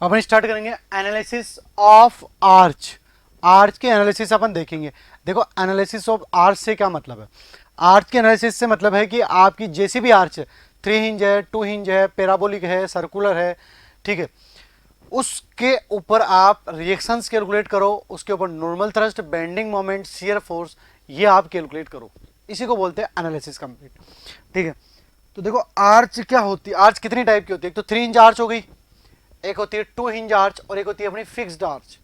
अपन start करेंगे analysis of arch. Arch के analysis अपन देखेंगे। देखो एनालिसिस ऑफ आर्च से क्या मतलब है। आर्च के एनालिसिस से मतलब है कि आपकी जैसी भी आर्च है, 3 हिंज है, 2 हिंज है, पैराबोलिक है, सर्कुलर है, ठीक है, उसके ऊपर आप रिएक्शंस कैलकुलेट करो, उसके ऊपर normal thrust, bending moment, shear force, ये आप कैलकुलेट करो। इसी को बोलते हैं एनालिसिस कंप्लीट। ठीक है, तो देखो आर्च क्या होती है। आर्च कितनी टाइप की होती है। एक तो 3 इंच आर्च हो गई, एक होती है 2 हिंज आर्च, और एक होती है अपनी फिक्स्ड आर्च।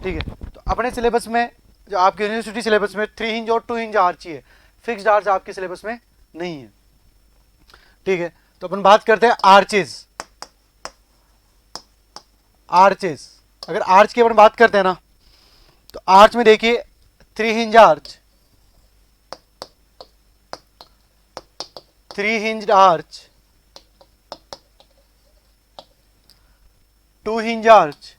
ठीक है, तो अपने सिलेबस में, जो आपके यूनिवर्सिटी सिलेबस में 3 हिंज और 2 हिंज आर्च ही है, फिक्स्ड आर्च आपके सिलेबस में नहीं है। ठीक है, तो अपन बात करते हैं आर्चेज। आर्चेज, अगर आर्च की अपन बात करते हैं ना, तो आर्च में देखिए 3 hinge arch, 3 hinge arch, 2 hinge arch,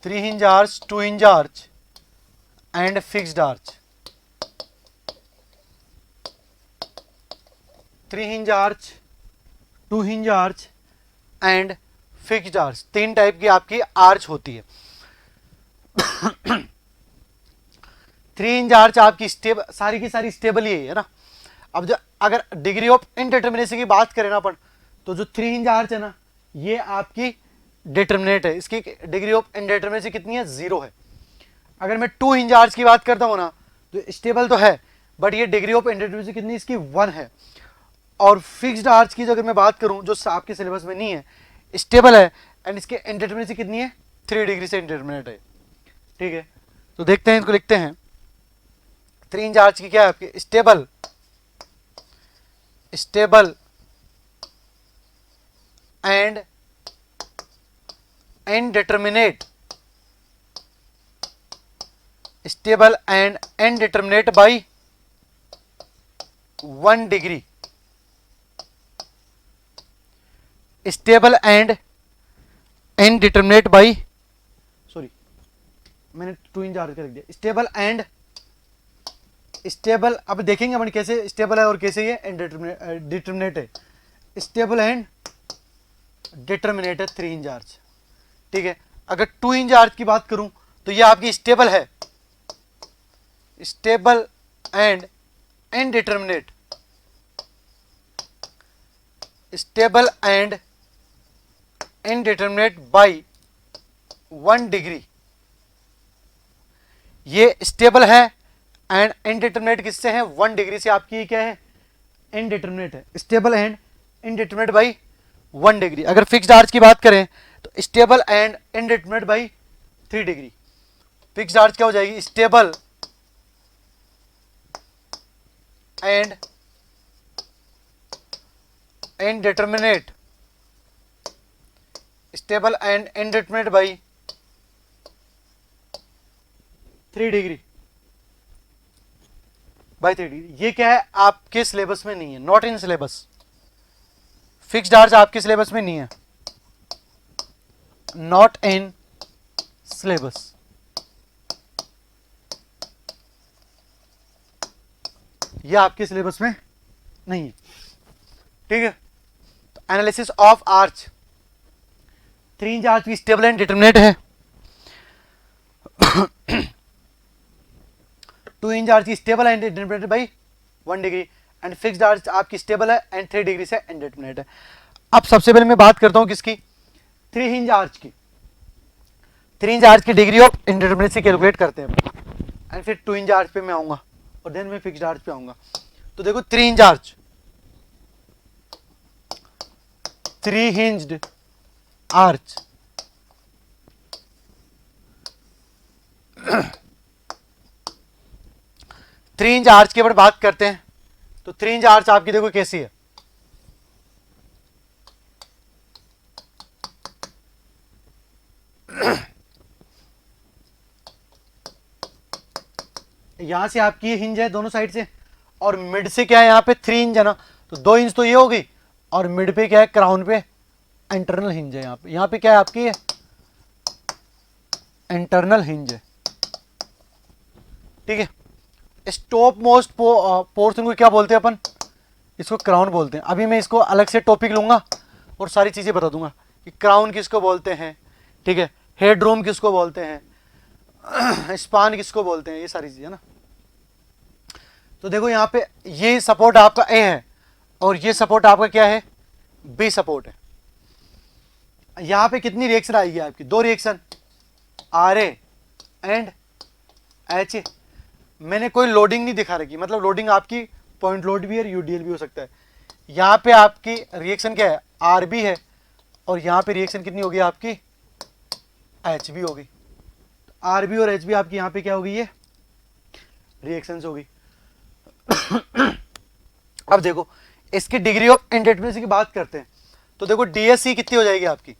3 hinge arch, 2 hinge arch and fixed arch. 3 hinge arch, 2 hinge arch and fixed arch, तीन टाइप की आपकी आर्च होती है। 3 इंच आर्च आपकी स्टेबल, सारी की सारी स्टेबल ही है ना। अब जो अगर डिग्री ऑफ इनडिटर्मिनेसी की बात करें ना अपन, तो जो 3 इंच आर्च है ना, ये आपकी डिटर्मिनेट है। इसकी डिग्री ऑफ इनडिटर्मिनेसी कितनी है, 0 है। अगर मैं 2 इंच आर्च की बात करता हूँ ना, तो स्टेबल तो है, बट ये डिग्री ऑफ इनडिटर्मिनेसी कितनी, इसकी 1 है। और फिक्स्ड आर्च की जो अगर मैं बात करूँ, जो आपके सिलेबस में नहीं है, स्टेबल है, एंड इसके इनडिटर्मिनेसी कितनी है, 3 डिग्री से इनडिटर्मिनेट है। ठीक है, तो देखते हैं, इसको लिखते हैं। 3 इंच आर्च की क्या है आपकी, stable, stable and indeterminate, stable and indeterminate by 1 degree, stable and indeterminate by, sorry मैंने 2 इंच आर्च कर दिया, स्टेबल एंड, स्टेबल, अब देखेंगे अपन कैसे स्टेबल है और कैसे ये डिटर्मिनेट है। स्टेबल एंड डिटर्मिनेट है 3 इंच आर्च। ठीक है, अगर 2 इंच आर्च की बात करूं, तो ये आपकी स्टेबल है, stable and indeterminate, stable and indeterminate by 1 degree. ये स्टेबल है एंड इनडिटर्मिनेट किससे है, 1 डिग्री से आपकी क्या है, इनडिटर्मिनेट है। Stable and indeterminate by 1 degree. अगर फिक्स्ड आर्च की बात करें, तो stable and indeterminate by 3 degree. Fixed arch क्या हो जाएगी, stable and indeterminate, stable and indeterminate by 3 degree, by 3 degree. ये क्या है, आपके सिलेबस में नहीं है, not in syllabus. Fixed arch आपके सिलेबस में नहीं है, नॉट इन सिलेबस। ये आपके सिलेबस में नहीं है। ठीक है, तो analysis of arch, 3 inch arch की स्टेबल एंड डिटर्मिनेट है, 2 इंच आर्च की stable and determinate by 1 degree, and fixed arch आपकी स्टेबल है एंड 3 डिग्री से इनडिटर्मिनेट है। अब सबसे पहले मैं बात करता हूं किसकी, 3 इंच आर्च की। 3 इंच आर्च की डिग्री ऑफ इनडिटर्मिनेसी कैलकुलेट करते हैं, एंड फिर 2 इंच आर्च पे मैं आऊंगा, और देन मैं फिक्स्ड आर्च पे आऊंगा। तो देखो 3 inch arch, 3 hinged arch, three inch arch की अपन बात करते हैं, तो 3 इंच आर्च आपकी देखो कैसी है। यहां से आपकी हिंज है दोनों साइड से, और मिड से क्या है, यहाँ पे 3 इंच है ना, तो 2 इंच तो ये हो गई, और मिड पे क्या है, क्राउन पे इंटरनल हिंज है। यहाँ पे क्या है आपकी, इंटरनल हिंज है। ठीक है, स्टॉप मोस्ट पोर्शन को क्या बोलते हैं अपन, इसको क्राउन बोलते हैं। अभी मैं इसको अलग से टॉपिक लूंगा और सारी चीज़ें बता दूंगा कि क्राउन किसको बोलते हैं, ठीक है, हेडरूम किसको बोलते हैं, स्पान किसको बोलते हैं, ये सारी चीज़ें ना। तो देखो यहाँ पे ये सपोर्ट आपका ए है और ये सपोर्ट आपका क्या है, बी सपोर्ट है। यहाँ पे कितनी रिएक्शन आएगी आपकी, दो reaction, R A and H A. मैंने कोई लोडिंग नहीं दिखा रखी, मतलब लोडिंग आपकी पॉइंट लोड भी है, यूडीएल भी हो सकता है। यहाँ पे आपकी रिएक्शन क्या है, आर बी है और यहाँ पे रिएक्शन कितनी होगी आपकी, एच बी होगी। आर बी और एच बी आपकी यहाँ पे क्या होगी, ये रिएक्शन होगी। अब देखो इसकी डिग्री ऑफ इंडेटर्मिनेसी की बात करते हैं, तो देखो डीएससी कितनी हो जाएगी आपकी,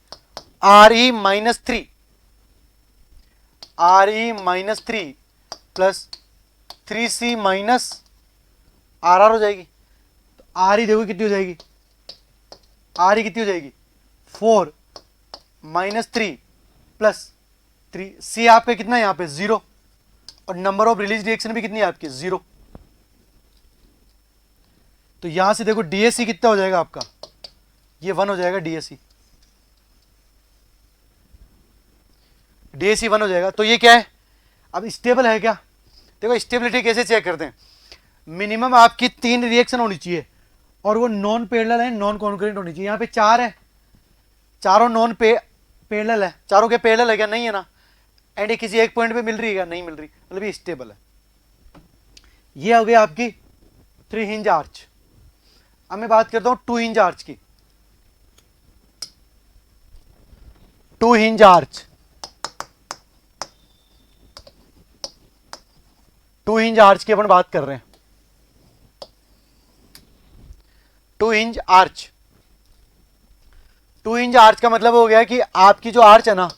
R E minus three, R E minus three plus three C minus R R हो जाएगी। तो आर ई देखो कितनी हो जाएगी, आर ई कितनी हो जाएगी, four minus three plus three, C आपका कितना है यहाँ पे जीरो, और नंबर ऑफ रिलीज रिएक्शन भी कितनी है आपकी, जीरो। तो यहां से देखो डीएससी कितना हो जाएगा आपका, ये वन हो जाएगा डीएससी, डीएससी वन हो जाएगा। तो ये क्या है, अब स्टेबल है क्या, देखो स्टेबिलिटी कैसे चेक करते हैं, मिनिमम आपकी तीन रिएक्शन होनी चाहिए और वो नॉन पैरेलल है, नॉन कॉन्करेंट होनी चाहिए। यहाँ पे चार है, चारों नॉन पैरेलल है, चारों के पैरेलल है क्या, नहीं है ना, एंड ये किसी एक पॉइंट पे मिल रही है क्या, नहीं मिल रही, मतलब ये स्टेबल है। ये हो गई आपकी थ्री हिंज आर्च। अब मैं बात करता हूं टू हिंज आर्च की, two hinge arch, two hinge arch की अपन बात कर रहे हैं। Two hinge arch, two hinge arch का मतलब हो गया कि आपकी जो आर्च है ना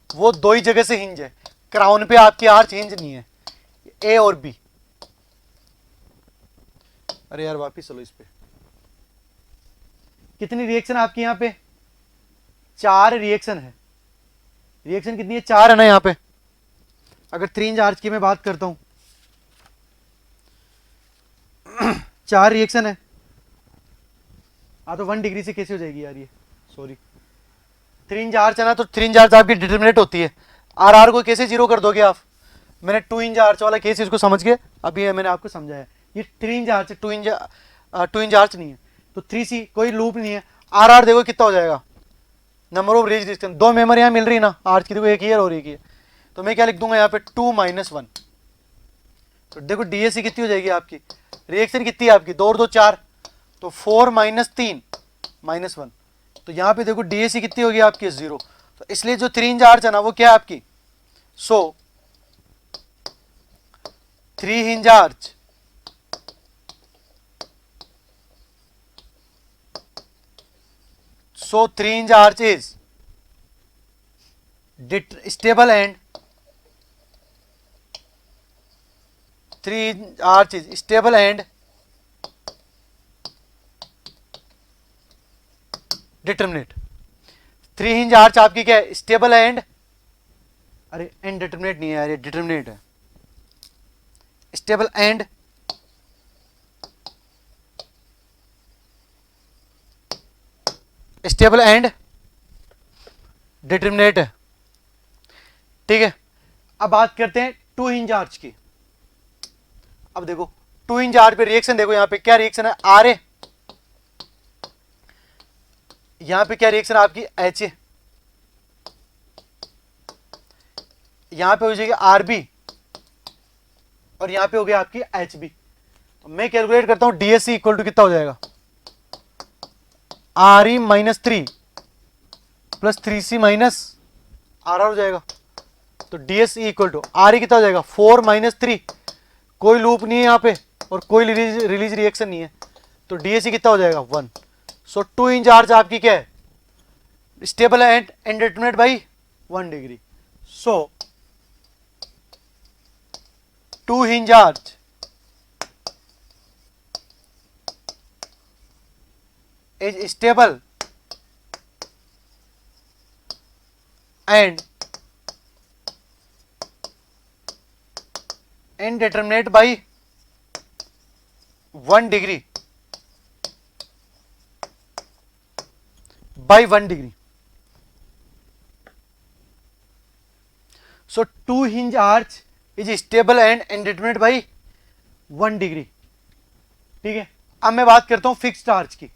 वो दो ही जगह से हिंज है, क्राउन पे आपकी आर्च हिंज नहीं है, ए और बी। अरे यार वापिस चलो इस पे, कितनी रिएक्शन आपकी यहां पे, चार रिएक्शन है, रिएक्शन कितनी है, चार है ना यहाँ पे। अगर थ्री इंच आर्च की मैं बात करता हूं, चार रिएक्शन है, हाँ तो 1 डिग्री से कैसे हो जाएगी यार ये, सॉरी, थ्री इंच आर्च है ना, तो थ्री इंच आर्च आपकी डिटर्मिनेट होती है, आर आर को कैसे जीरो कर दोगे आप। मैंने टू इंच आर्च वाला केस इसको समझ के अभी ये मैंने आपको समझाया, ये थ्री इंच आर्च है, टू इंच आर्च नहीं है, तो थ्री सी कोई लूप नहीं है। आर आर देखो कितना हो जाएगा, नंबर ऑफ रिलीज डिस्टेंस, दो मेमोरी यहाँ मिल रही है ना आर्च की, देखो एक ही है और एक ही है, तो मैं क्या लिख दूंगा यहाँ पे टू माइनस वन। तो देखो डीएससी कितनी हो जाएगी आपकी, रिएक्शन कितनी है आपकी, दो और दो चार, तो फोर माइनस तीन माइनस वन, तो यहाँ पे देखो डीएससी कितनी होगी आपकी, जीरो। तो इसलिए जो थ्री इंच आर्च है ना वो क्या है आपकी, so three hinge arch so 3 inch arch is stable and 3 inch arch is stable and determinate। 3 inch arch आपकी क्या है, स्टेबल एंड, अरे एंड डिटर्मिनेट नहीं है यार, ये डिटर्मिनेट है, stable and stable and determinate है, ठीक है। अब बात करते हैं टू इंच आर्च की। अब देखो टू इंच आर्च पे रिएक्शन देखो, यहां पे क्या रिएक्शन है, आर ए, यहां पे क्या रिएक्शन आपकी, एच ए, यहां पे हो जाएगी आर बी और यहां पे हो गया आपकी एच बी। तो मैं कैलकुलेट करता हूं डीएससी इक्वल टू कितना हो जाएगा, R E minus three plus three C minus R R हो जाएगा। तो DSC equal to R E कितना हो जाएगा, फोर माइनस थ्री, कोई लूप नहीं है यहाँ पे और कोई रिलीज रिएक्शन नहीं है, तो डीएससी कितना हो जाएगा, one. So two hinge arch आपकी क्या है, stable and indeterminate by 1 degree. So two hinge arch is stable and indeterminate by 1 degree by 1 degree. So 2 hinge arch is stable and indeterminate by 1 degree. ठीक है, अब मैं बात करता हूं फिक्स्ड आर्च की।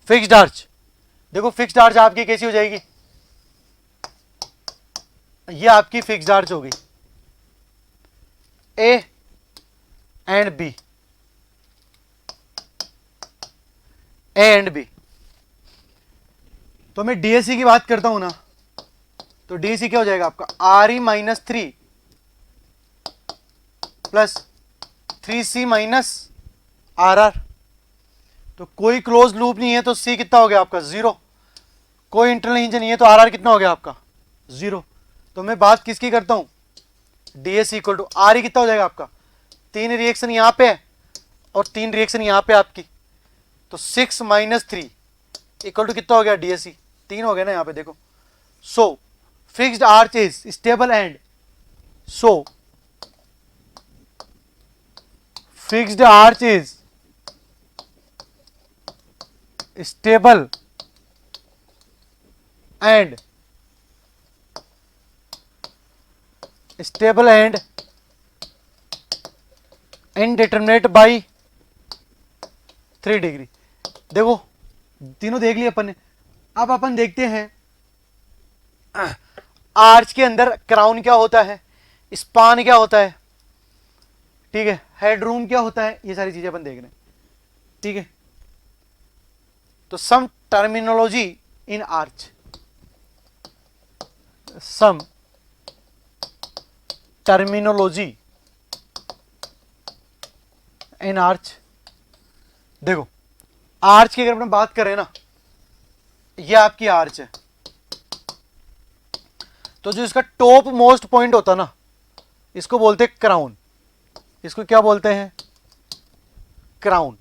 फिक्स्ड आर्च, देखो फिक्स्ड आर्च आपकी कैसी हो जाएगी, ये आपकी फिक्स्ड आर्च हो गई, A and B, A and B. तो मैं डीएससी की बात करता हूं ना, तो डीएससी क्या हो जाएगा आपका, R E minus 3 plus 3C minus R R. तो कोई क्लोज लूप नहीं है तो सी कितना हो गया आपका 0, कोई इंटरनल हिंज नहीं है तो आर आर कितना हो गया आपका 0। तो मैं बात किसकी करता हूं, DS equal to R E कितना हो जाएगा आपका, 3 रिएक्शन यहां पे है और 3 रिएक्शन यहां पे आपकी, तो 6 माइनस 3 इक्वल टू कितना हो गया डीएससी, 3 हो गया ना यहां पे देखो। सो fixed arch is stable and, so fixed arch is stable and indeterminate by 3 degree. देखो तीनों देख लिया अपन ने। अब अपन देखते हैं आर्च के अंदर क्राउन क्या होता है, स्पान क्या होता है, ठीक है, हेडरूम क्या होता है, ये सारी चीजें अपन देख रहे हैं। ठीक है, तो some terminology in arch, some terminology in arch. देखो आर्च की अगर अपन बात करें ना, ये आपकी आर्च है, तो जो इसका टॉप मोस्ट पॉइंट होता है ना, इसको बोलते हैं क्राउन, इसको क्या बोलते हैं, क्राउन।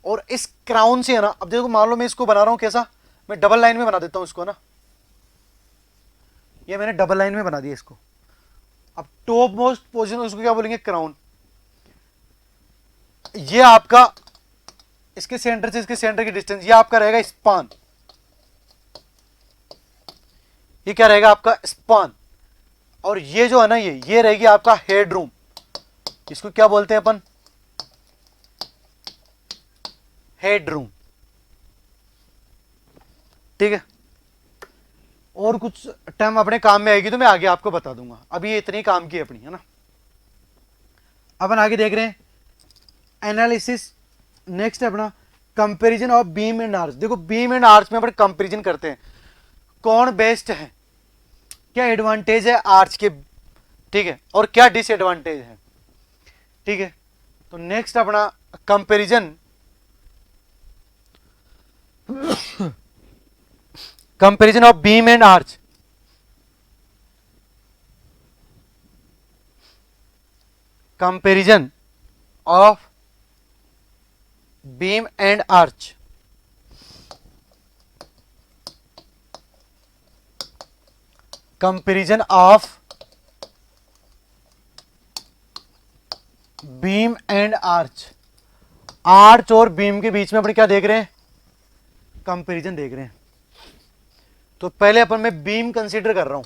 और इस क्राउन से है ना, अब देखो मान लो मैं इसको बना रहा हूं कैसा, मैं डबल लाइन में बना देता हूं इसको ना, ये मैंने डबल लाइन में बना दिया इसको। अब टॉप मोस्ट पोजीशन उसको क्या बोलेंगे, क्राउन। ये आपका इसके सेंटर से इसके सेंटर की डिस्टेंस, ये आपका रहेगा स्पान, ये क्या रहेगा आपका स्पान। और ये जो है ना, ये रहेगी आपका हेड रूम, इसको क्या बोलते हैं अपन, हेड रूम। ठीक है, और कुछ टर्म अपने काम में आएगी तो मैं आगे आपको बता दूंगा, अभी ये इतनी काम की अपनी है ना। अपन आगे देख रहे हैं एनालिसिस। नेक्स्ट है अपना comparison of beam and arch. देखो बीम एंड आर्च में अपन कंपैरिजन करते हैं, कौन बेस्ट है, क्या एडवांटेज है आर्च के, ठीक है, और क्या डिसएडवांटेज है। ठीक है, तो नेक्स्ट अपना comparison, comparison of beam and arch. Comparison of beam and arch. Comparison of beam and arch. Arch और बीम के बीच में अपन क्या देख रहे हैं, कंपैरिजन देख रहे हैं। तो पहले अपन मैं बीम कंसीडर कर रहा हूं,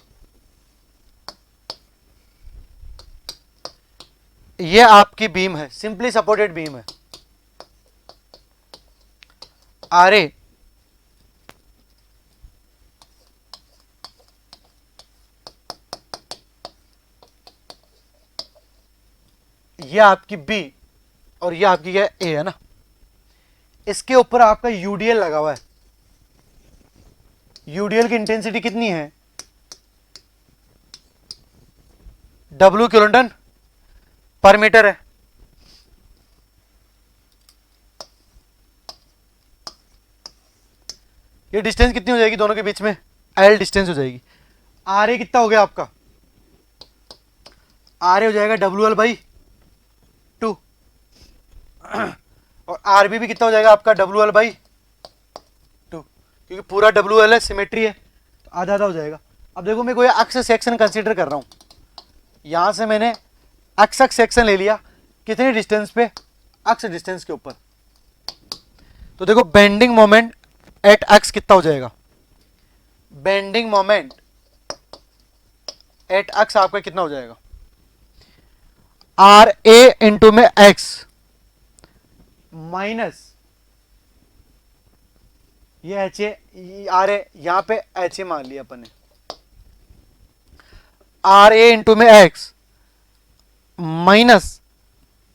ये आपकी बीम है, सिंपली सपोर्टेड बीम है, आर ए ये आपकी बी और ये आपकी क्या ए है ना। इसके ऊपर आपका यूडीएल लगा हुआ है, यूडीएल की इंटेंसिटी कितनी है, W किलोन्यूटन पर मीटर है। ये डिस्टेंस कितनी हो जाएगी दोनों के बीच में, L डिस्टेंस हो जाएगी। आर ए कितना हो गया आपका, आर ए हो जाएगा WL/2 और आर बी भी कितना हो जाएगा आपका WL/2, क्योंकि पूरा WL है, सिमेट्री है, तो आधा आधा हो जाएगा। अब देखो मैं कोई अक्ष सेक्शन कंसीडर कर रहा हूं, यहां से मैंने एक्स एक्स सेक्शन ले लिया, कितने डिस्टेंस पे, एक्स डिस्टेंस के ऊपर। तो देखो बेंडिंग मोमेंट एट एक्स कितना हो जाएगा, बेंडिंग मोमेंट एट एक्स आपका कितना हो जाएगा, आर ए इंटू में एक्स माइनस ये एच ए आर ए, यहां पे एच ए मान लिया अपन ने, आर ए इंटू में X minus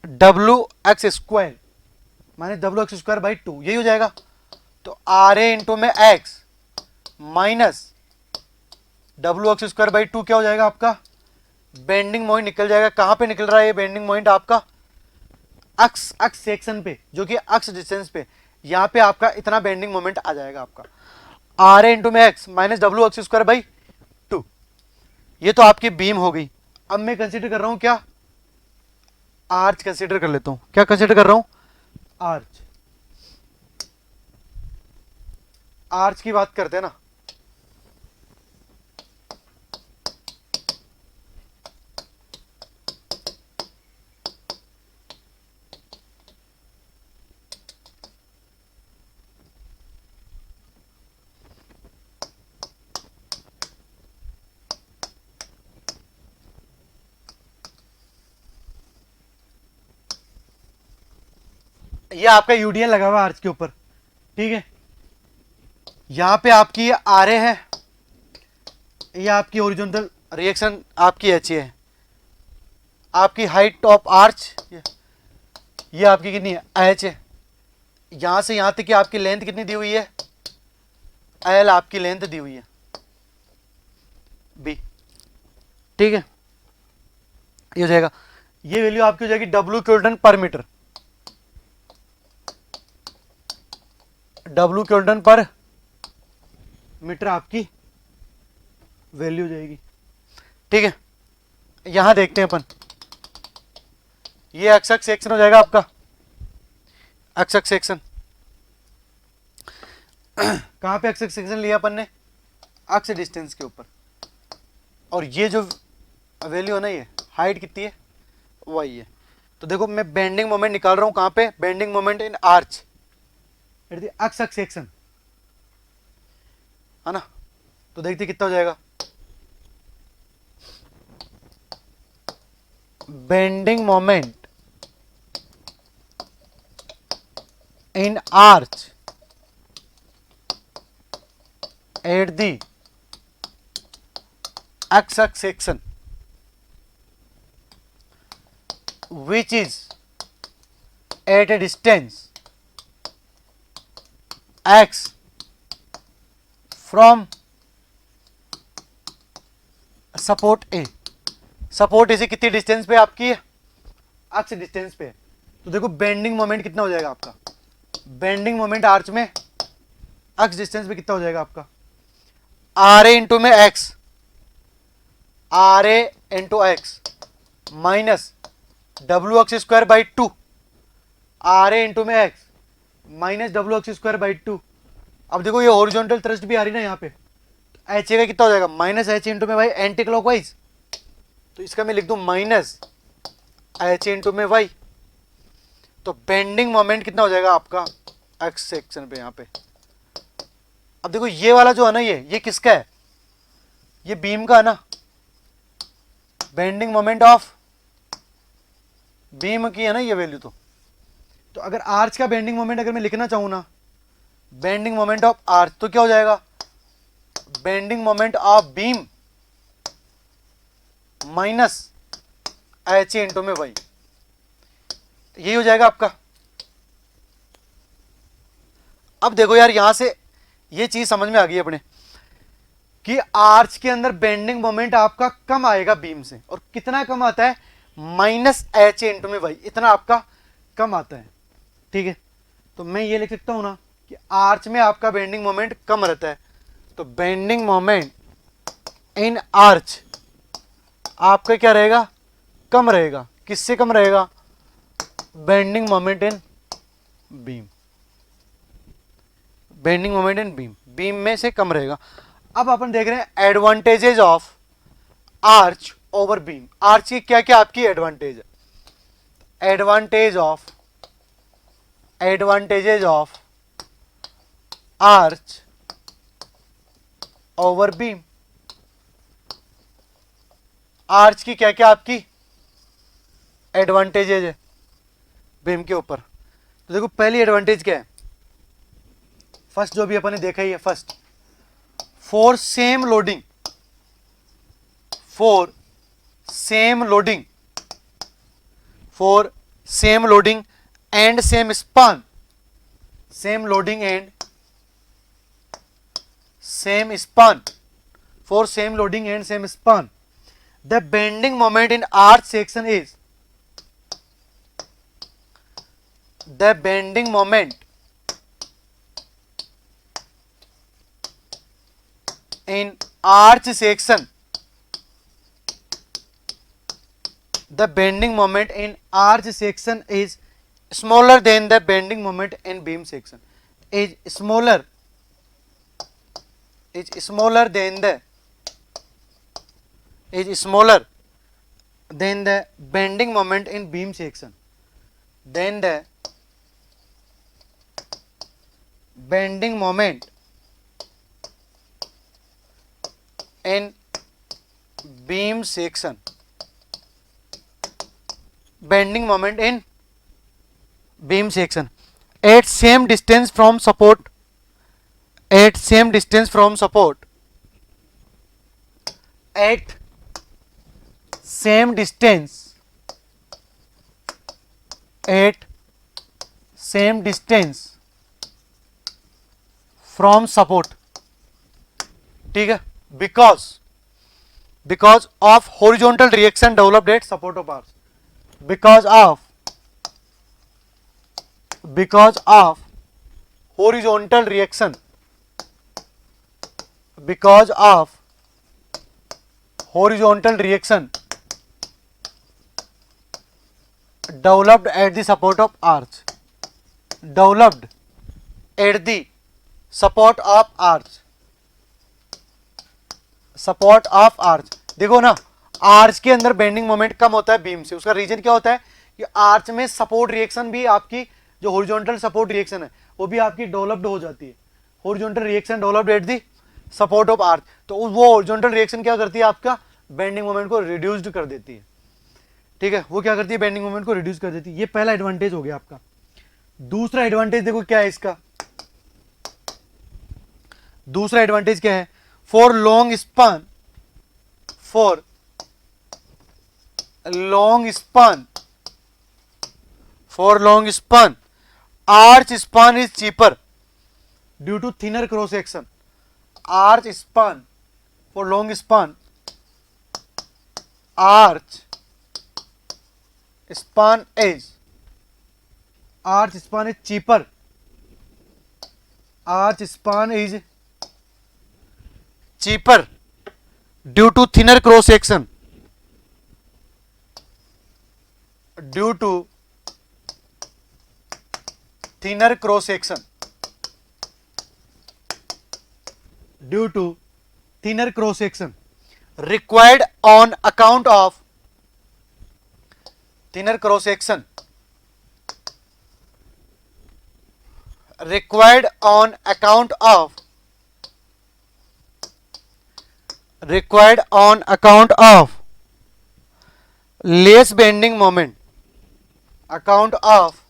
W X square minus W X square by 2, यही हो जाएगा। तो आर ए इंटू में X minus W X square by 2 क्या हो जाएगा आपका, बेंडिंग मोमेंट निकल जाएगा। कहां पे निकल रहा है ये बेंडिंग मोमेंट आपका, एक्स एक्स सेक्शन पे, जो कि एक्स डिस्टेंस पे, यहां पे आपका इतना बेंडिंग मोमेंट आ जाएगा आपका, आर ए इंटू में X minus W X square by 2। ये तो आपकी बीम हो गई। अब मैं कंसीडर कर रहा हूं क्या, आर्च कंसीडर कर लेता हूं। क्या कंसीडर कर रहा हूं, आर्च। आर्च की बात करते हैं ना, ये आपका यूडीएल लगा हुआ आर्च के ऊपर, ठीक है। यहां पे आपकी आर ए है, ये आपकी ओरिजेंटल रिएक्शन आपकी एच ए है, आपकी हाइट ऑफ आर्च ये आपकी कितनी है, एच है। यहां से यहां तक की आपकी लेंथ कितनी दी हुई है, एल आपकी लेंथ दी हुई है, बी, ठीक है। ये हो जाएगा, ये वैल्यू आपकी हो जाएगी डब्ल्यू किलोन्यूटन पर मीटर, डब्ल्यू किलोन्यूटन पर मीटर आपकी वैल्यू हो जाएगी, ठीक है। यहां देखते हैं अपन, ये एक्स एक्स सेक्शन हो जाएगा आपका, एक्स एक्स सेक्शन कहां पे एक्स एक्स सेक्शन लिया अपन ने, एक्स डिस्टेंस के ऊपर, और ये जो वैल्यू है ना, ये हाइट कितनी है, वही है। तो देखो मैं बेंडिंग मोमेंट निकाल रहा हूं कहां पे, bending moment in arch at the X X section, है ना। तो देखते कितना हो जाएगा, bending moment in arch at the X X section which is at a distance x from support A. Support A से कितनी डिस्टेंस पे आपकी है, एक्स डिस्टेंस पे। तो देखो बेंडिंग मोमेंट कितना हो जाएगा आपका, बेंडिंग मोमेंट आर्च में एक्स डिस्टेंस पे कितना हो जाएगा आपका, आर ए इंटू में X, R A into X minus W X square by 2, R A into में X minus W X square by 2। अब देखो ये हॉरिजॉन्टल थ्रस्ट भी आ रही ना यहाँ पे, एच ए का कितना हो जाएगा, माइनस एच इंटू में वाई एंटी क्लॉकवाइज, तो इसका मैं लिख दूं माइनस एच इंटू में वाई। तो बेंडिंग मोमेंट कितना हो जाएगा आपका एक्स सेक्शन पे यहाँ पे। अब देखो ये वाला जो है ना, ये किसका है, ये बीम का है ना, बेंडिंग मोमेंट ऑफ बीम की है ना ये वैल्यू। तो अगर आर्च का बेंडिंग मोमेंट अगर मैं लिखना चाहूं ना, बेंडिंग मोमेंट ऑफ आर्च, तो क्या हो जाएगा, bending moment of beam minus H A into में वाई, यही हो जाएगा आपका। अब देखो यार यहां से ये चीज समझ में आ गई अपने कि आर्च के अंदर बेंडिंग मोमेंट आपका कम आएगा बीम से, और कितना कम आता है, माइनस एच ए इंटू में वाई, इतना आपका कम आता है, ठीक है। तो मैं ये लिख सकता हूं ना कि आर्च में आपका बेंडिंग मोमेंट कम रहता है, तो बेंडिंग मोमेंट इन आर्च आपका क्या रहेगा, कम रहेगा। किससे कम रहेगा, बेंडिंग मोमेंट इन बीम, बेंडिंग मोमेंट इन बीम, बीम में से कम रहेगा। अब अपन देख रहे हैं advantages of arch over beam. Arch की क्या क्या आपकी एडवांटेज है? Advantages of arch over beam. Arch की क्या क्या आपकी एडवांटेजेज है बीम के ऊपर? तो देखो पहली एडवांटेज क्या है, फर्स्ट जो भी अपन ने देखा ही है, first for same loading, for same loading, for same loading and same span, same loading and same span, for same loading and same span, the bending moment in arch section is, the bending moment in arch section, the bending moment in arch section is smaller than the bending moment in beam section, is smaller than the bending moment in beam section, then the bending moment in beam section, bending moment in beam section at same distance from support, at same distance from support, at same distance, at same distance from support, ठीक है, because of horizontal reaction developed at support of arch, because of horizontal reaction, because of horizontal reaction developed at the support of arch, developed at the support of arch, support of arch। देखो ना, arch के अंदर bending moment कम होता है beam से, उसका reason क्या होता है कि आर्च में सपोर्ट रिएक्शन भी आपकी, जो हॉरिजॉन्टल सपोर्ट रिएक्शन है वो भी आपकी डेवलप्ड हो जाती है, horizontal reaction developed at the support of arch. तो वो हॉरिजॉन्टल रिएक्शन क्या करती है, आपका बेंडिंग मोमेंट को रिड्यूस्ड कर देती है, ठीक है, वो क्या करती है, बेंडिंग मोमेंट को रिड्यूस कर देती है। ये पहला एडवांटेज हो गया आपका। दूसरा एडवांटेज देखो क्या है इसका, दूसरा एडवांटेज क्या है, for long span, for long span, for long span arch span is cheaper due to thinner cross section. Arch span for long span, arch span is cheaper, arch span is cheaper due to thinner cross section, due to thinner cross section, due to thinner cross section required on account of thinner cross section, required on account of less bending moment, account of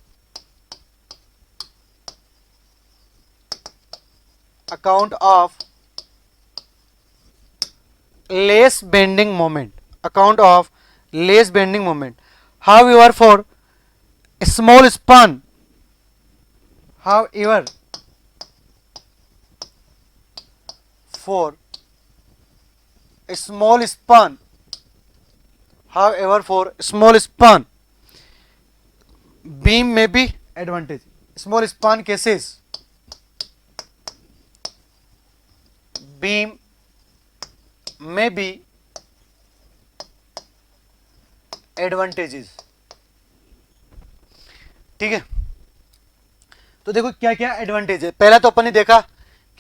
less bending moment, account of less bending moment। However, for small span, however for small span, however for small span beam may be advantage, small span cases beam may be advantages, ठीक है। तो देखो क्या क्या advantage है। पहला तो अपन ने देखा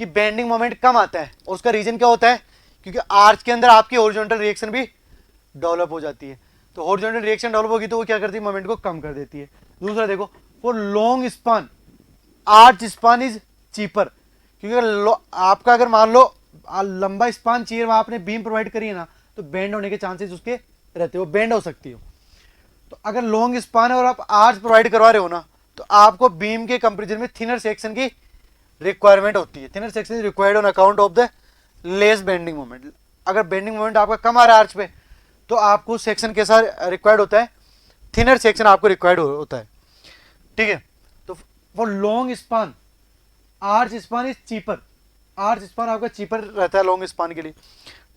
कि बेंडिंग मोमेंट कम आता है और उसका रीजन क्या होता है, क्योंकि आर्च के अंदर आपकी हॉरिजॉन्टल रिएक्शन भी डेवलप हो जाती है। तो हॉरिजॉन्टल रिएक्शन डेवलप होगी तो वो क्या करती है, मोमेंट को कम कर देती है। दूसरा देखो, for long span arch span is cheaper, क्योंकि आपका अगर मान लो लंबा स्पान चाहिए, वहां आपने बीम प्रोवाइड करी है ना, तो बेंड होने के चांसेस उसके रहते हैं, वो बेंड हो सकती हो। तो अगर लॉन्ग स्पान है और आप आर्च प्रोवाइड करवा रहे हो ना, तो आपको बीम के कंपेरिजन में थिनर सेक्शन की रिक्वायरमेंट होती है। Thinner section is required on account of the less bending moment. अगर बेंडिंग मोमेंट आपका कम आ रहा है आर्च पे, तो आपको सेक्शन कैसा रिक्वायर्ड होता है, थिनर सेक्शन आपको रिक्वायर्ड होता है। ठीक है, तो for long span arch span is cheaper, arch span आपका चीपर रहता है लॉन्ग स्पान के लिए।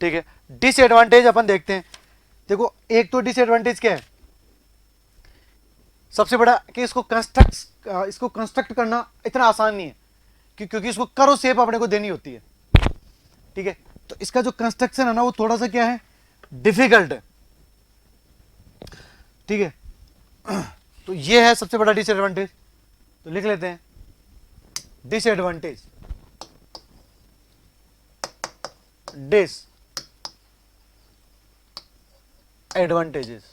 ठीक है, डिसएडवांटेज अपन देखते हैं। देखो एक तो डिसएडवांटेज क्या है, सबसे बड़ा कि इसको कंस्ट्रक्ट करना इतना आसान नहीं है, क्योंकि इसको करो शेप अपने को देनी होती है। ठीक है, तो इसका जो कंस्ट्रक्शन है ना वो थोड़ा सा क्या है, डिफिकल्ट है। ठीक है, तो ये है सबसे बड़ा डिसएडवांटेज। तो लिख लेते हैं डिसएडवांटेज, एडवांटेजेस।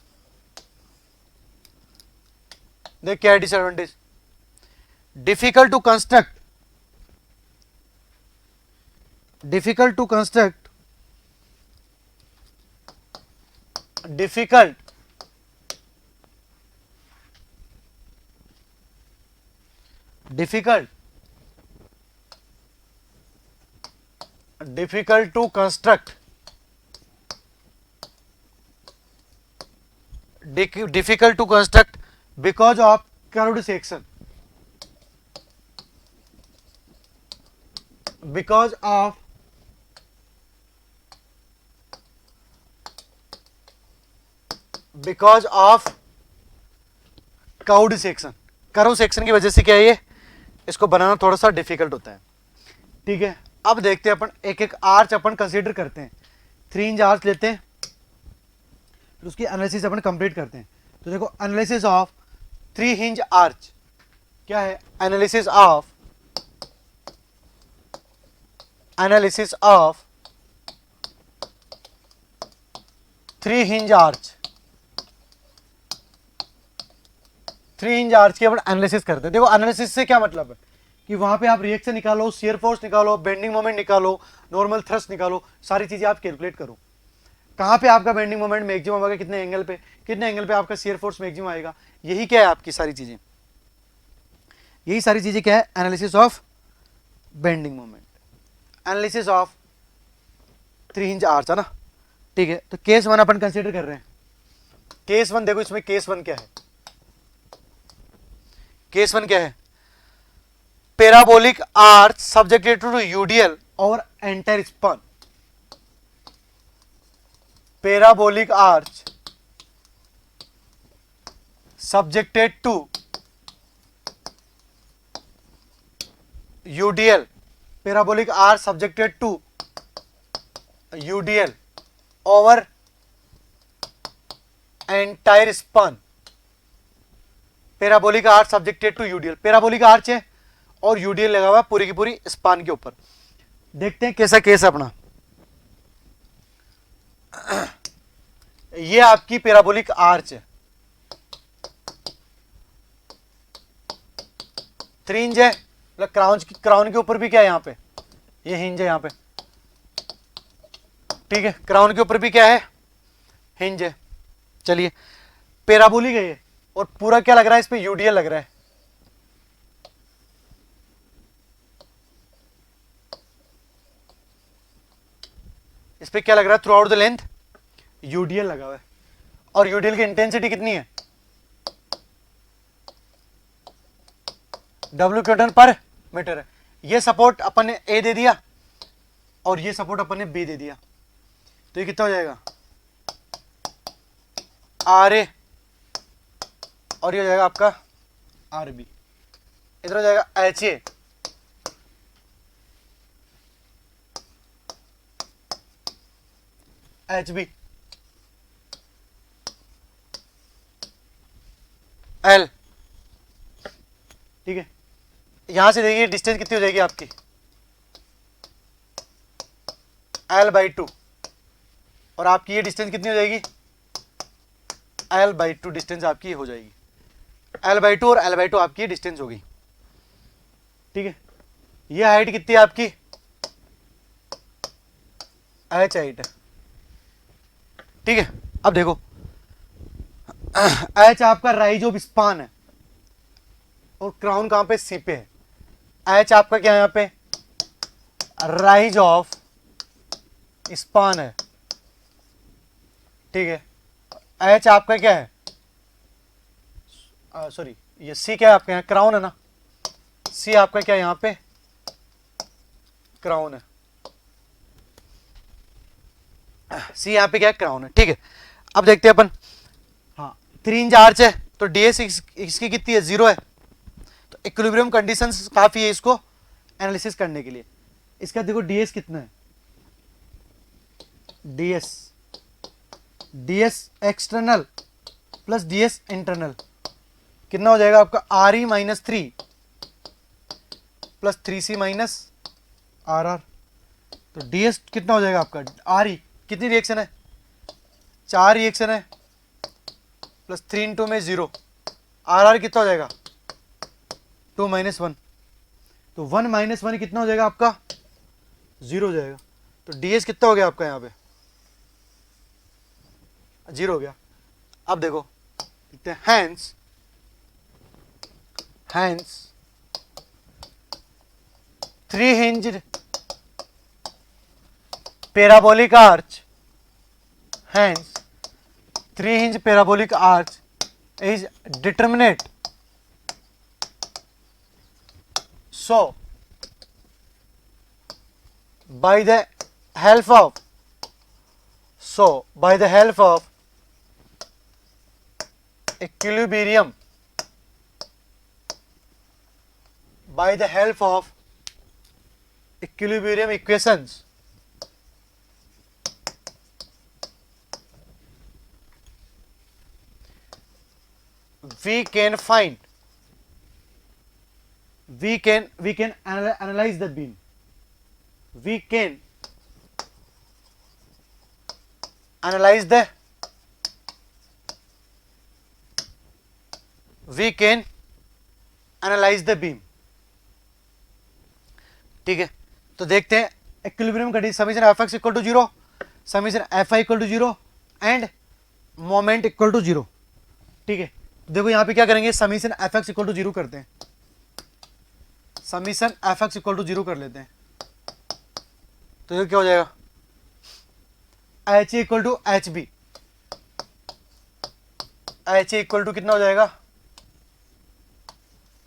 देख क्या है disadvantage, difficult to construct, difficult to construct, difficult to construct, difficult to construct because of curved section, because of curved section, curve section की वजह से क्या है, ये इसको बनाना थोड़ा सा डिफिकल्ट होता है। ठीक है, अब देखते हैं अपन एक एक आर्च अपन कंसीडर करते हैं। 3 इंच आर्च लेते हैं, फिर उसकी एनालिसिस अपन कंप्लीट करते हैं। तो देखो एनालिसिस ऑफ 3 हिंज आर्च क्या है, analysis of 3 hinge arch, 3 inch arch की अपन एनालिसिस करते हैं। देखो एनालिसिस से क्या मतलब है कि वहां पे आप रिएक्शन निकालो, शियर फोर्स निकालो, बेंडिंग मोमेंट निकालो, नॉर्मल थ्रस्ट निकालो, सारी चीजें आप कैलकुलेट करो। कहाँ पे आपका बेंडिंग मोमेंट मैक्सिमम आएगा, कितने एंगल पे आपका शियर फोर्स मैक्सिमम आएगा, यही क्या है आपकी सारी चीजें, यही सारी चीजें क्या है, analysis of bending moment, analysis of 3 inch arch है ना। ठीक है, तो केस 1 अपन कंसिडर कर रहे हैं। केस 1 देखो, इसमें केस 1 क्या है, केस 1 क्या है, parabolic arch subjected to UDL और entire span, parabolic arch subjected to UDL, parabolic are subjected to UDL over entire span, parabolic arch subjected to UDL, parabolic arch है और यूडीएल लगा हुआ पूरी की पूरी स्पान के ऊपर। देखते हैं कैसा केस अपना, ये आपकी पैराबोलिक आर्च है, 3 इंच है, मतलब क्राउन के ऊपर भी क्या है, यहाँ पे ये हिंज है यहाँ पे। ठीक है, क्राउन के ऊपर भी क्या है, हिंज है। चलिए पैराबोलिक है ये, और पूरा क्या लग रहा है, इस पे यूडीएल लग रहा है। इस पे क्या लग रहा है, through out the length UDL लगा हुआ है, और यूडीएल की इंटेंसिटी कितनी है, W न्यूटन पर मीटर है। ये सपोर्ट अपन ने A दे दिया और ये सपोर्ट अपन ने B दे दिया, तो ये कितना हो जाएगा RA, और ये हो जाएगा आपका RB, इधर हो जाएगा HA, HB, L। ठीक है, यहां से देखिए डिस्टेंस कितनी हो जाएगी आपकी L/2, और आपकी ये डिस्टेंस कितनी हो जाएगी L/2 डिस्टेंस आपकी हो जाएगी, L/2 और L/2 आपकी डिस्टेंस होगी, ठीक है। ये हाइट कितनी है आपकी, h हाइट है, ठीक है। अब देखो h आपका राइज ऑफ स्पान है और क्राउन कहां पे, सी पे है। h आपका क्या है यहां पे, राइज ऑफ स्पान है, ठीक है। h आपका क्या है, सॉरी ये c क्या है आपके यहाँ, क्राउन है ना, c आपका क्या है यहां पे, क्राउन है, c यहां पे क्या है, क्राउन है, ठीक है। अब देखते हैं अपन, हाँ 3 इंच आर्च है तो ds इसकी कितनी है, 0 है, तो इक्विलिब्रियम कंडीशंस काफी है इसको एनालिसिस करने के लिए। इसका देखो ds कितना है, ds external plus ds internal कितना हो जाएगा आपका, RE minus 3 plus 3C minus RR, तो ds कितना हो जाएगा आपका, RE कितनी रिएक्शन है, 4 रिएक्शन है प्लस 3 इंटू में 0, RR कितना हो जाएगा, 2 माइनस 1, तो 1 माइनस 1 कितना हो जाएगा आपका, 0 हो जाएगा, तो ds कितना हो गया आपका यहाँ पे, 0 हो गया। अब देखो लिखते हैं hence 3 hinged parabolic arch, hence 3 hinge parabolic arch is determinate, so by the help of equilibrium, by the help of equilibrium equations, we can analyze the beam, we can analyze the beam, ठीक है। तो देखते हैं equilibrium condition, summation fx equal to 0, summation fi equal to 0 and moment equal to 0, ठीक है। देखो यहां पे क्या करेंगे, समीशन fx इक्वल टू 0 करते हैं, समीशन fx इक्वल टू 0 कर लेते हैं, तो ये क्या हो जाएगा, ha equal to hb, ha equal to कितना हो जाएगा,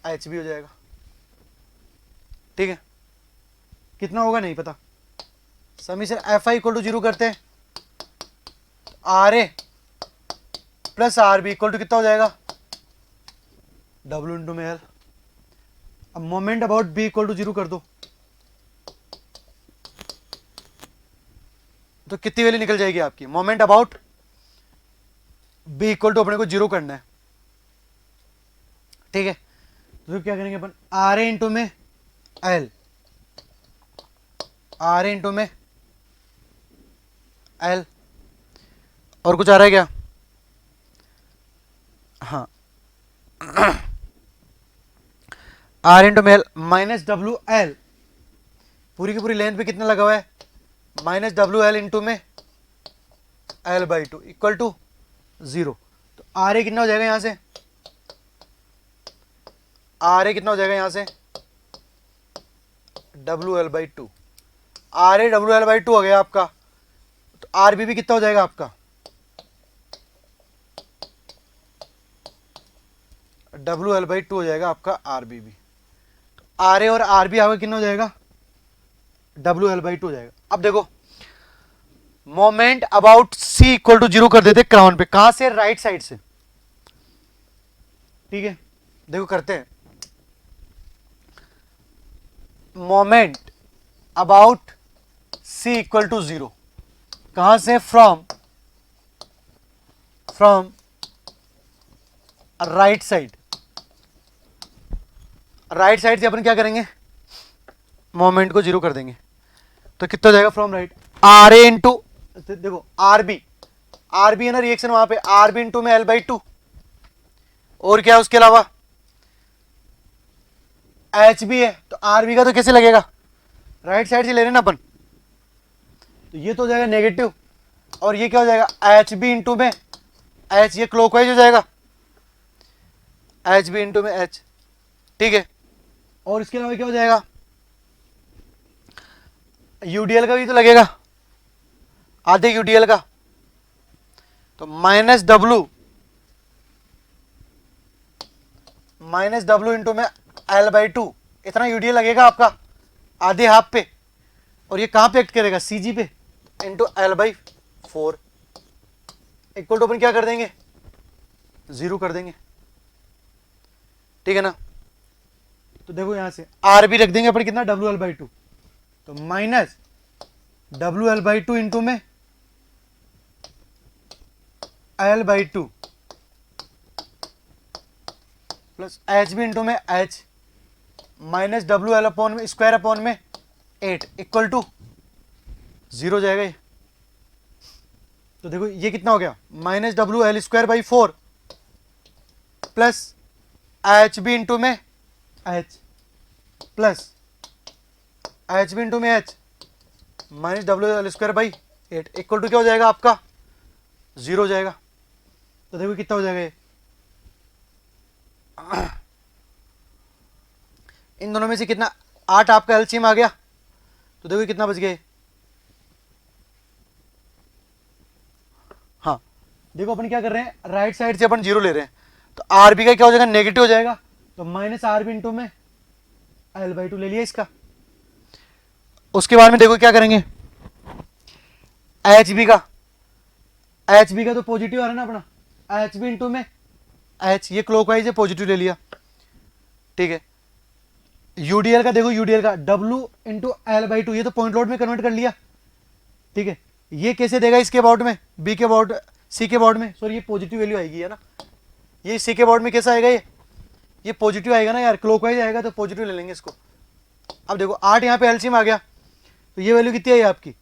hb हो जाएगा, ठीक है। कितना होगा नहीं पता, समीशन fi इक्वल टू 0 करते हैं, ra plus rb equal to कितना हो जाएगा, w इंटू में l। अब moment about b equal to 0 कर दो, तो कितनी वैल्यू निकल जाएगी आपकी, moment about b equal to अपने को 0 करना है, ठीक है। तो क्या करेंगे अपन, ra इंटू में l, ra इंटू में l, और कुछ आ रहा है क्या, हाँ r इंटू में l माइनस डब्ल्यू एल, पूरी की पूरी लेंथ पे कितना लगा हुआ है, माइनस डब्ल्यू एल इंटू में l/2 इक्वल टू 0, तो ra कितना हो जाएगा यहां से, ra कितना हो जाएगा यहां से, WL/2, RA WL/2 हो गया आपका, तो RB भी कितना हो जाएगा आपका, WL/2 हो जाएगा आपका RB भी, तो RA और RB आपका कितना हो जाएगा, WL/2 हो जाएगा। अब देखो moment about C equal to 0 कर देते क्राउन पे, कहां से, राइट साइड से, ठीक है। देखो करते हैं, moment about C equal to 0 कहां से, from right side, right side से अपन क्या करेंगे, मोमेंट को 0 कर देंगे, तो कितना हो जाएगा, फ्रॉम राइट, RA इंटू देखो RB आर बी है ना रिएक्शन वहां पे, आर बी इंटू में एल बाई टू, और क्या उसके अलावा एच बी है, तो आर बी का तो कैसे लगेगा, राइट साइड से ले रहे हैं ना अपन, तो ये तो हो जाएगा नेगेटिव, और ये क्या हो जाएगा एच बी इंटू में एच, ये क्लॉकवाइज हो जाएगा एच बी इंटू में एच, ठीक है। और इसके अलावा क्या हो जाएगा, यूडीएल का भी तो लगेगा, आधे यूडीएल का, तो माइनस डब्लू इंटू में एल बाई टू, इतना यूडीएल लगेगा आपका आधे हाफ पे, और ये कहां पे एक्ट करेगा सीजी पे, into L by four, equal to अपन क्या कर देंगे, जीरो कर देंगे, ठीक है ना। तो देखो यहां से आर भी रख देंगे अपन कितना, डब्ल्यू एल बाई टू, तो minus W L by two into में L by two plus H B into में H minus W L upon में स्क्वायर अपॉन में 8 इक्वल टू जीरो जाएगा ये। तो देखो ये कितना हो गया, minus W L square by 4 plus H B into में H plus H B into में H minus W L square by 8 equal to क्या हो जाएगा आपका, जीरो हो जाएगा। तो देखो कितना हो जाएगा ये, इन दोनों में से कितना 8 आपका एलसीएम आ गया, तो देखो कितना बच गए, हाँ देखो अपन क्या कर रहे हैं, राइट साइड से अपन जीरो ले रहे हैं, तो आर बी का क्या हो जाएगा नेगेटिव हो जाएगा, तो माइनस आर बी इंटू में एल बाई टू ले लिया इसका। उसके बाद में देखो क्या करेंगे, एच बी का तो पॉजिटिव आ रहा है ना अपना, एच बी इंटू में एच, ये क्लॉकवाइज है पॉजिटिव ले लिया, ठीक है। यूडीएल का देखो, यूडीएल का W into L by to, ये तो पॉइंट लोड में कन्वर्ट कर लिया, ठीक है। ये कैसे देगा इसके अबाउट में, बी के अबाउट, सी के अबाउट में, सॉरी ये पॉजिटिव वैल्यू आएगी है ना, ये सी के अबाउट में कैसा आएगा, ये पॉजिटिव आएगा ना यार, क्लॉकवाइज आएगा तो पॉजिटिव ले लेंगे इसको। अब देखो 8 यहाँ पे एलसीएम आ गया, तो ये वैल्यू कितनी आई आपकी,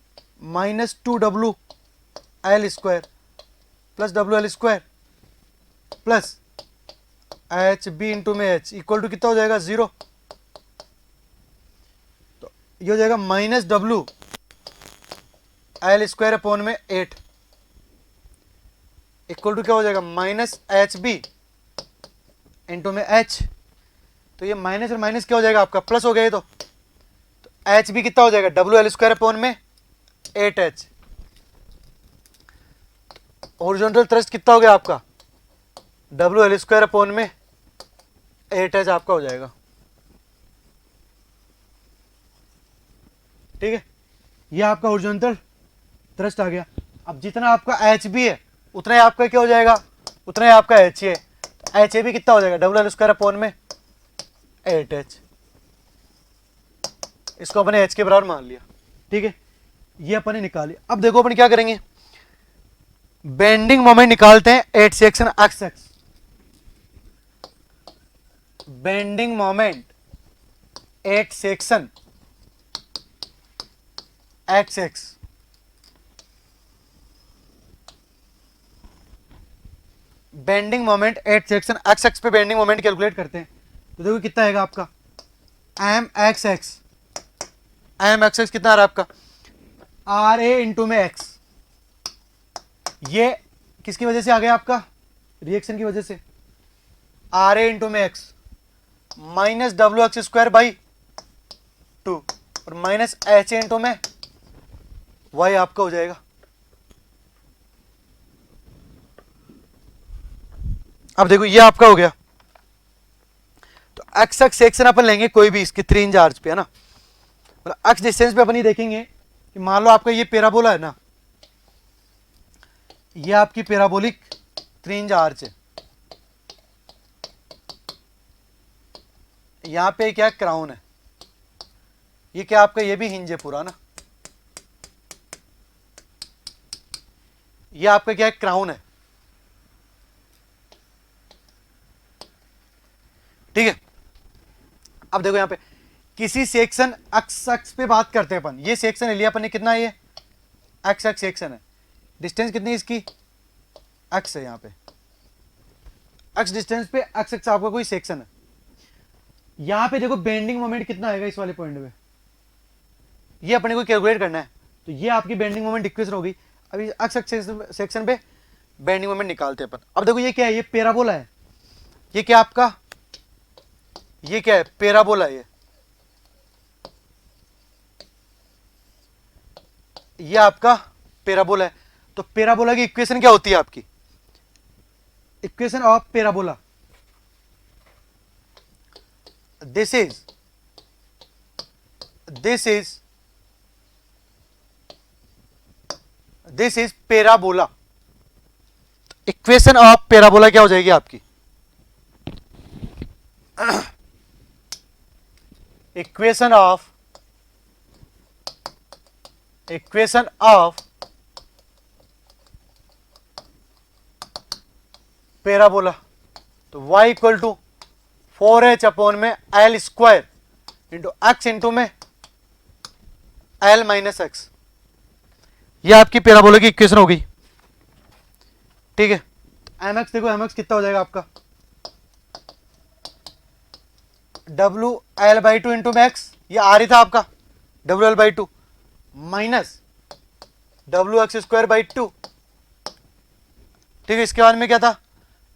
minus two W L square plus W L square plus H B into में एच इक्वल टू कितना हो जाएगा, जीरो। तो ये हो जाएगा minus W L square upon में 8 इक्वल टू क्या हो जाएगा, माइनस एच बी इंटू में एच, तो ये माइनस और माइनस क्या हो जाएगा आपका, प्लस हो गया ये तो एच बी कितना हो जाएगा, डब्ल्यू एल स्क्वायर अपॉन में 8h, हॉरिजॉन्टल थ्रस्ट कितना हो गया आपका, डब्ल्यू एल स्क्वायर अपॉन में 8h आपका हो जाएगा, ठीक है। ये आपका हॉरिजॉन्टल थ्रस्ट आ गया। अब जितना आपका एच बी है उतना ही आपका क्या हो जाएगा, उतना ही आपका एच है, एच ए भी कितना हो जाएगा, डब्ल्यू एल स्क्वायर अपॉन में 8h, इसको अपने एच के बराबर मान लिया, ठीक है। ये अपन ने निकाली। अब देखो अपन क्या करेंगे, बेंडिंग मोमेंट निकालते हैं at section X X, bending moment at section X X, bending moment at section X X पे बेंडिंग मोमेंट कैलकुलेट करते हैं, तो देखो कितना आएगा आपका, M X X, M X X कितना आ रहा है आपका, आर ए इंटू में एक्स, ये किसकी वजह से आ गया आपका, रिएक्शन की वजह से, आर ए इंटू में X minus W X square by 2 और माइनस एच ए इंटू में वाई आपका हो जाएगा। अब देखो ये आपका हो गया, तो एक्स एक्स सेक्शन अपन लेंगे कोई भी इसके 3 इंच आर्च पे है ना, मतलब एक्स डिस्टेंस पे अपन ये देखेंगे कि मान लो आपका ये पैराबोला है ना, ये आपकी पैराबोलिक 3 इंच आर्च है, यहां पे क्या क्राउन है, ये क्या आपका ये भी हिंज है पूरा ना, ये आपका क्या है क्राउन है, ठीक है। अब देखो यहां पे किसी सेक्शन एक्स एक्स पे बात करते हैं अपन, ये सेक्शन लिया अपन ने कितना, ये एक्स एक्स सेक्शन है, डिस्टेंस कितनी है इसकी एक्स है यहाँ पे, एक्स डिस्टेंस पे एक्स एक्स आपका कोई सेक्शन है। यहाँ पे देखो बेंडिंग मोमेंट कितना आएगा इस वाले पॉइंट पे, ये अपने को कैलकुलेट करना है। तो ये आपकी बेंडिंग मोमेंट इक्वेशन होगी। अभी एक्स एक्स सेक्शन पे बेंडिंग मोमेंट निकालते हैं अपन। अब देखो ये क्या है, ये पैराबोला है। ये क्या आपका, ये क्या है, पैराबोला है। ये आपका पैराबोला है। तो पैराबोला की इक्वेशन क्या होती है आपकी, equation of parabola, this is parabola. Equation of parabola क्या हो जाएगी आपकी, इक्वेशन ऑफ पैराबोला। तो y equal to 4h upon में L square into X into में एल माइनस एक्स। ये आपकी पैराबोला की इक्वेशन हो गई, ठीक है। एम एक्स देखो, एम एक्स कितना हो जाएगा आपका, W L by two into max, ये आ रही था आपका W L by two minus W X square by to, ठीक है। इसके बाद में क्या था,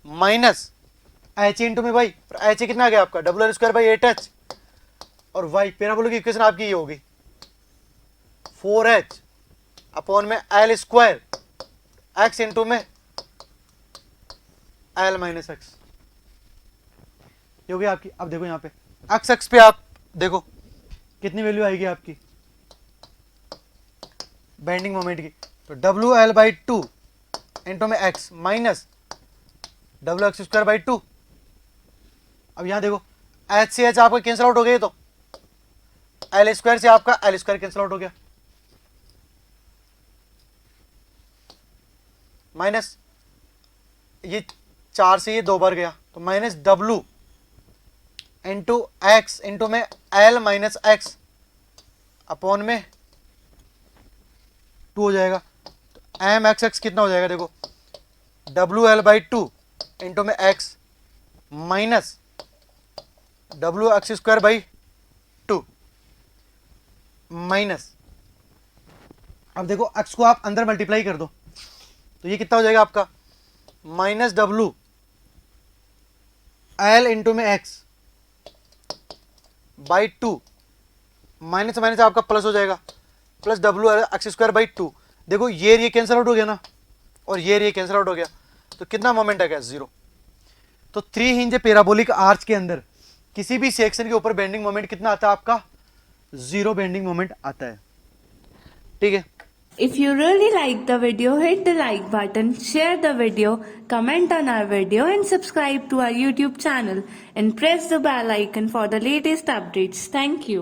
माइनस एच इंटू में वाई, और एच कितना आ गया आपका W L square by 8h, और वाई पैराबोला की इक्वेशन आपकी ये होगी 4h अपॉन में एल स्क्वायर एक्स इंटू में एल माइनस एक्स, ये हो गई आपकी। अब देखो यहाँ पे एक्स एक्स पे आप देखो कितनी वैल्यू आएगी आपकी बेंडिंग मोमेंट की, तो W L by two into में X minus W X square by two. अब यहां देखो एच से एच आपका कैंसिल आउट हो गया, तो एल स्क्वायर से आपका एल स्क्वायर कैंसिल आउट हो गया, माइनस ये 4 से ये 2 बार गया, तो minus W into X into में एल माइनस एक्स अपॉन में 2 हो जाएगा। तो एम एक्स एक्स कितना हो जाएगा, देखो W L by two into में X minus W X square by two minus, अब देखो एक्स को आप अंदर मल्टीप्लाई कर दो, तो ये कितना हो जाएगा आपका माइनस डब्ल्यू एल इंटू में x by two, minus minus आपका प्लस हो जाएगा, plus W X square by to. देखो ये कैंसिल आउट हो गया ना, और ये कैंसिल आउट हो गया, तो कितना मोमेंट आ गया, 0। तो 3 हिंज पैराबोलिक आर्च के अंदर किसी भी सेक्शन के ऊपर बेंडिंग मोमेंट कितना आता है आपका, 0 बेंडिंग मोमेंट आता है, ठीक है। If you really like the video, hit the like button, share the video, comment on our video and subscribe to our YouTube channel and press the bell icon for the latest updates. Thank you.